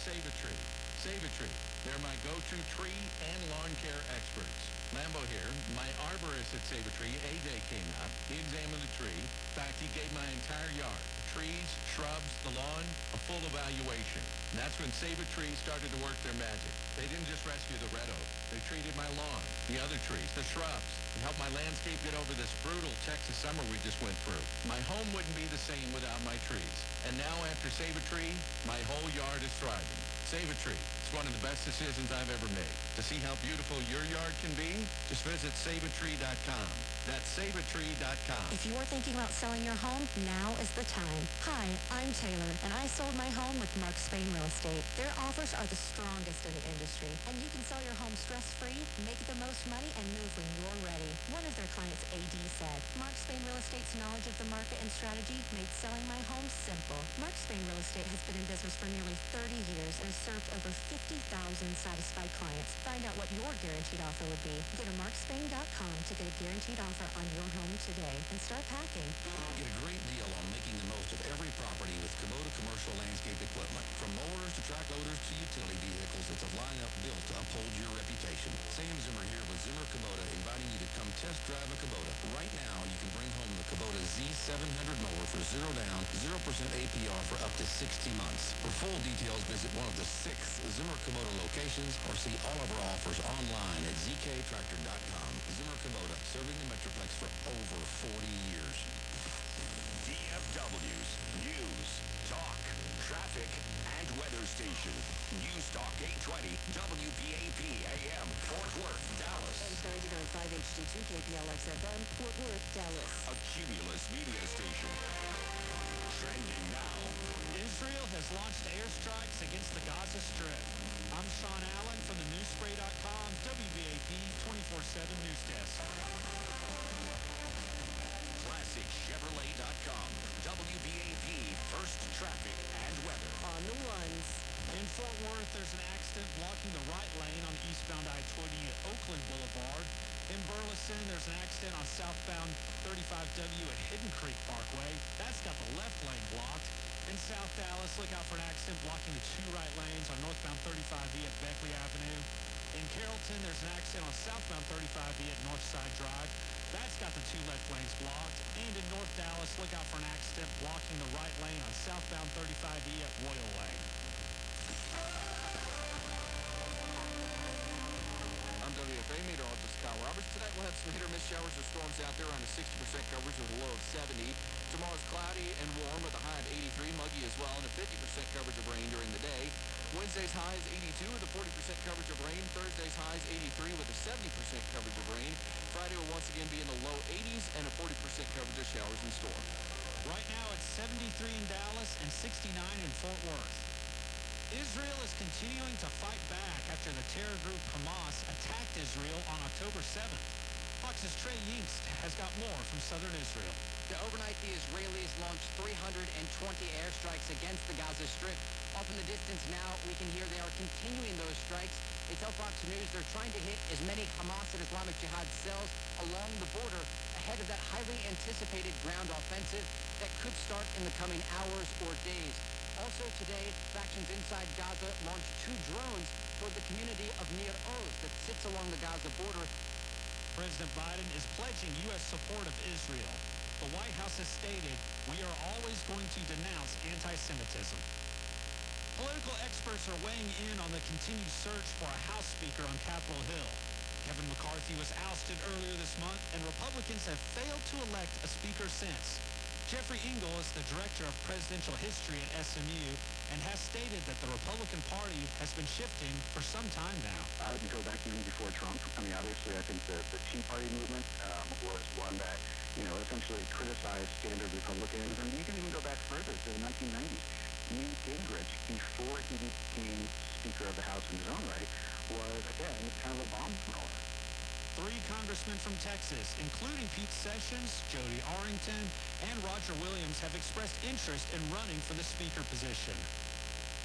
Save-A-Tree. Save-A-Tree. They're my go-to tree and lawn care experts. Lambo here. My arborist at Save-A-Tree, AJ, came out. He examined the tree. In fact, he gave my entire yard, trees, shrubs, the lawn, a full evaluation. And that's when Save-A-Tree started to work their magic. They didn't just rescue the red oak. They treated my lawn, the other trees, the shrubs, and helped my landscape get over this brutal Texas summer we just went through. My home wouldn't be the same without my trees. And now after Save-A-Tree, my whole yard is thriving. Save-A-Tree. It's one of the best decisions I've ever made. To see how beautiful your yard can be, just visit saveatree.com. That's saveatree.com. If you're thinking about selling your home, now is the time. Hi, I'm Taylor, and I sold my home with Mark Spain Real Estate. Their offers are the strongest in the industry, and you can sell your home stress-free, make the most money, and move when you're ready. One of their clients, AD, said, Mark Spain Real Estate's knowledge of the market and strategy made selling my home simple. Mark Spain Real Estate has been in business for nearly 30 years and has served over 50,000 satisfied clients. Find out what your guaranteed offer would be. Go to markspain.com to get a guaranteed offer on your home today and start packing. Get a great deal on making the most of every property with Kubota commercial landscape equipment. From mowers to track loaders to utility vehicles, it's a lineup built to uphold your reputation. Sam Zimmer here with Zimmer Kubota, inviting you to come test drive a Kubota. Right now, you can bring home the Kubota Z700 mower for 0 down, 0% APR for up to 60 months. For full details, visit one of the 6 Zimmer Kubota locations or see all of our offers online at zktractor.com. Zimmer Kubota, serving the Metroplex for over 40 years. DFW's News, Talk, Traffic, and Weather Station. News Talk 820 WBAP AM, Fort Worth, Dallas. And 99.5 HD2 KPLX FM, Fort Worth, Dallas. A Cumulus media station. Trending now. Israel has launched airstrikes against the Gaza Strip. I'm Sean Allen from the newspray.com WBAP 24/7 News Desk. ClassicChevrolet.com. WBAP First Traffic and Weather. On the ones. In Fort Worth, there's an accident blocking the right lane on eastbound I-20 at Oakland Boulevard. In Burleson, there's an accident on southbound 35W at Hidden Creek Parkway. That's got the left lane blocked. In South Dallas, look out for an accident blocking the 2 right lanes on northbound 35E at Beckley Avenue. In Carrollton, there's an accident on southbound 35E at Northside Drive. That's got the 2 left lanes blocked. And in North Dallas, look out for an accident blocking the right lane on southbound 35E at Royal Lane. I'm WFA meteorologist Kyle Roberts. Tonight we'll have some hit-or-miss showers or storms out there, around a 60% coverage with a low of 70. Tomorrow's cloudy and warm with a high of 83, muggy as well, and a 50% coverage of rain during the day. Wednesday's high is 82 with a 40% coverage of rain. Thursday's high is 83 with a 70% coverage of rain. Friday will once again be in the low 80s and a 40% coverage of showers in store. Right now it's 73 in Dallas and 69 in Fort Worth. Israel is continuing to fight back after the terror group Hamas attacked Israel on October 7th. Fox's Trey Yingst has got more from southern Israel. Overnight, the Israelis launched 320 airstrikes against the Gaza Strip. Off in the distance now, we can hear they are continuing those strikes. They tell Fox News they're trying to hit as many Hamas and Islamic Jihad cells along the border ahead of that highly anticipated ground offensive that could start in the coming hours or days. Also today, factions inside Gaza launched 2 drones toward the community of Nir Oz that sits along the Gaza border. President Biden is pledging U.S. support of Israel. The White House has stated, we are always going to denounce anti-Semitism. Political experts are weighing in on the continued search for a House Speaker on Capitol Hill. Kevin McCarthy was ousted earlier this month, and Republicans have failed to elect a speaker since. Jeffrey Engel is the director of presidential history at SMU and has stated that the Republican Party has been shifting for some time now. I would go back even before Trump. I mean, obviously, I think the Tea Party movement was one that, essentially criticized standard Republicans. And you can even go back further to the 1990s. Newt Gingrich, before he became Speaker of the House in his own right, was, again, kind of a bomb thrower. 3 congressmen from Texas, including Pete Sessions, Jody Arrington, and Roger Williams, have expressed interest in running for the speaker position.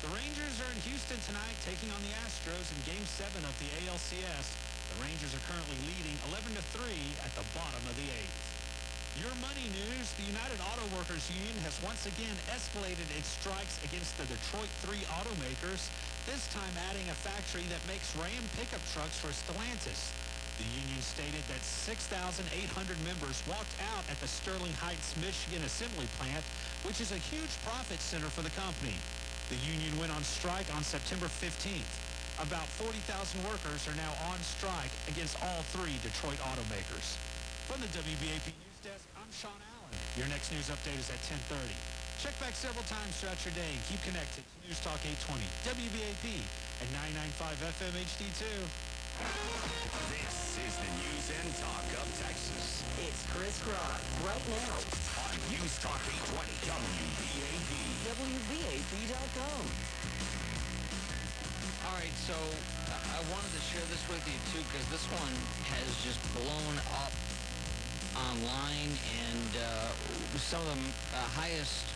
The Rangers are in Houston tonight, taking on the Astros in Game 7 of the ALCS. The Rangers are currently leading 11-3 at the bottom of the 8th. Your money news, the United Auto Workers Union has once again escalated its strikes against the Detroit 3 automakers, this time adding a factory that makes Ram pickup trucks for Stellantis. The union stated that 6,800 members walked out at the Sterling Heights, Michigan assembly plant, which is a huge profit center for the company. The union went on strike on September 15th. About 40,000 workers are now on strike against all three Detroit automakers. From the WBAP News Desk, I'm Sean Allen. Your next news update is at 10:30. Check back several times throughout your day and keep connected to News Talk 820, WBAP, and 99.5 FM HD2. This is the news and talk of Texas. It's Chris Rock right now On News Talk 820 WBAP. WBAP.com. All right, so I wanted to share this with you, too, because this one has just blown up online, and some of the highest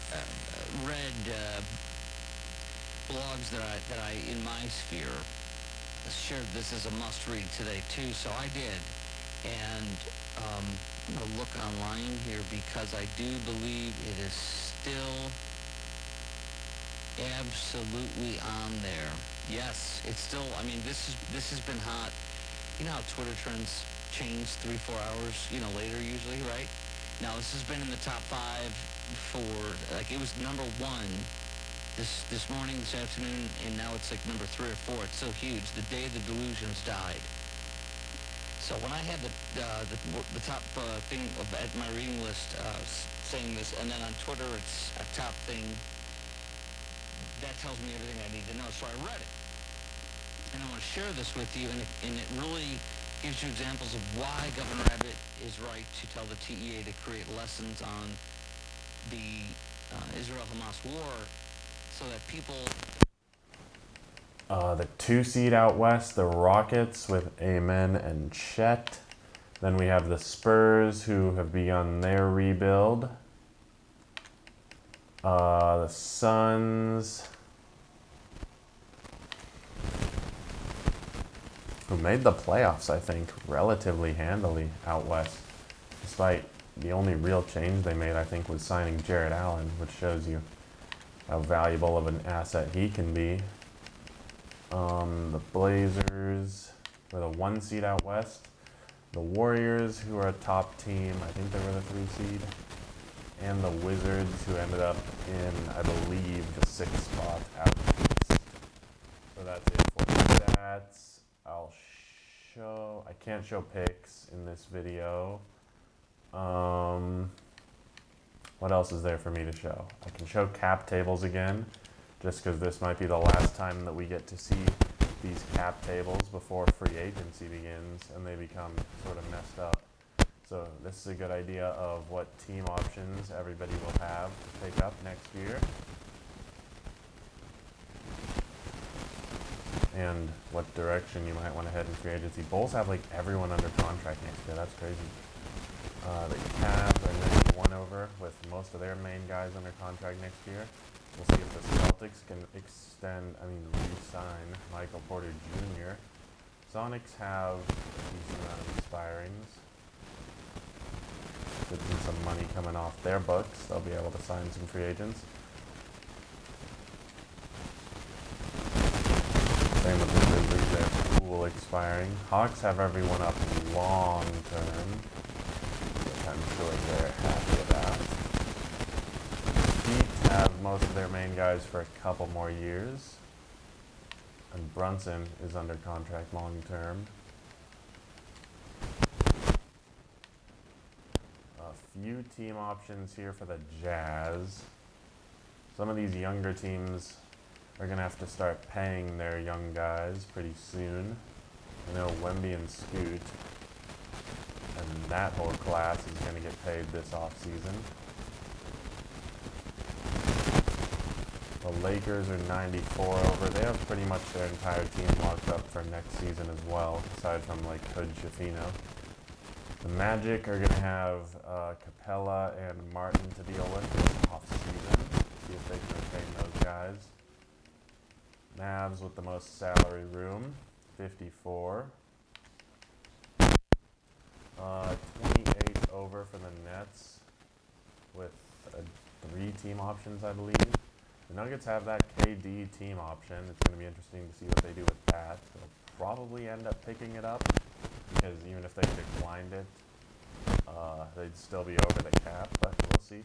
read blogs that I in my sphere shared this as a must-read today, too, so I did. And I'm going to look online here because I do believe it is still absolutely on there. Yes, it's still, I mean, this has been hot. You know how Twitter trends change 3-4 hours, later usually, right? Now, this has been in the top 5 for, like, it was number 1 this morning, this afternoon, and now it's like number 3 or 4. It's so huge. The day the delusions died. So when I had the top thing at my reading list saying this, and then on Twitter it's a top thing, that tells me everything I need to know. So I read it, and I want to share this with you, and it really gives you examples of why Governor Abbott is right to tell the TEA to create lessons on the Israel-Hamas war so that people... The 2 seed out west, the Rockets with Amen and Chet. Then we have the Spurs, who have begun their rebuild. The Suns, who made the playoffs, I think, relatively handily out west. Despite the only real change they made, I think, was signing Jared Allen, which shows you how valuable of an asset he can be. The Blazers were the 1 seed out west. The Warriors, who are a top team, I think they were the 3 seed. And the Wizards, who ended up in, I believe, the 6th spot out east. So that's it for the stats. I can't show picks in this video. What else is there for me to show? I can show cap tables again, just because this might be the last time that we get to see these cap tables before free agency begins and they become sort of messed up. So this is a good idea of what team options everybody will have to pick up next year. And what direction you might want to head in free agency. Bulls have like everyone under contract next year. That's crazy. The Cavs are 91 over with most of their main guys under contract next year. We'll see if the Celtics can re-sign Michael Porter Jr. Sonics have a decent amount of expirings. Getting some money coming off their books. They'll be able to sign some free agents. Same with the Grizzlies, they have Poole expiring. Hawks have everyone up long term, which I'm sure they're happy about. Heat have most of their main guys for a couple more years. And Brunson is under contract long term. A few team options here for the Jazz. Some of these younger teams are going to have to start paying their young guys pretty soon. I know Wemby and Scoot, and that whole class is going to get paid this offseason. The Lakers are 94 over. They have pretty much their entire team locked up for next season as well, aside from like Hood Schifino. The Magic are going to have Capella and Martin to deal with this offseason. See if they can retain those guys. Mavs with the most salary room, 54. 28 over for the Nets with 3 team options, I believe. The Nuggets have that KD team option. It's going to be interesting to see what they do with that. They'll probably end up picking it up because even if they declined it, they'd still be over the cap, but we'll see.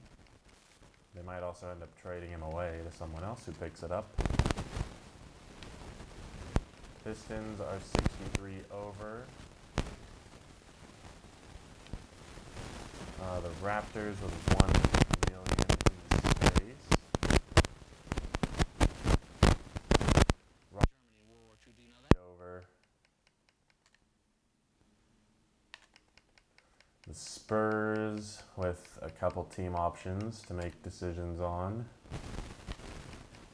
They might also end up trading him away to someone else who picks it up. Pistons are 63 over. The Raptors with 1 million in space. Germany in World War II, do you know that? Over. The Spurs with a couple team options to make decisions on.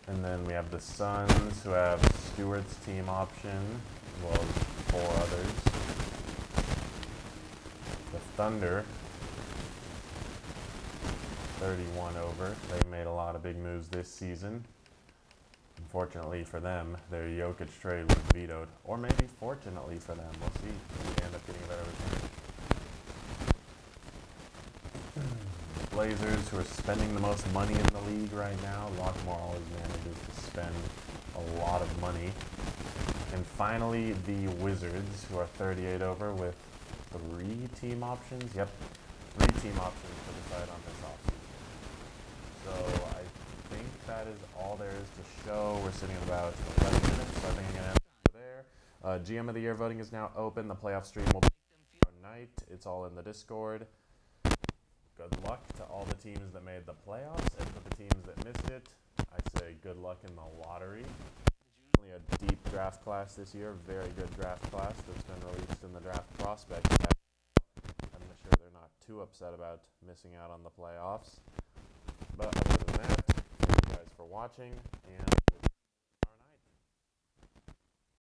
And then we have the Suns who have Stewart's team option, as well as 4 others. The Thunder, 31 over. They've made a lot of big moves this season. Unfortunately for them, their Jokic trade was vetoed. Or maybe fortunately for them, we'll see. Maybe they end up getting a better return. Blazers, who are spending the most money in the league right now. Lockmore always manages to spend a lot of money. And finally, the Wizards, who are 38 over with 3 team options. Yep, 3 team options to decide on this offseason. So I think that is all there is to show. We're sitting at about 11 minutes, so I think I'm going to end there. GM of the Year voting is now open. The playoff stream will be tonight. It's all in the Discord. Good luck to all the teams that made the playoffs, and for the teams that missed it, I say good luck in the lottery. Only a deep draft class this year, very good draft class that's been released in the draft prospects tab. I'm sure they're not too upset about missing out on the playoffs. But other than that, thank you guys for watching, and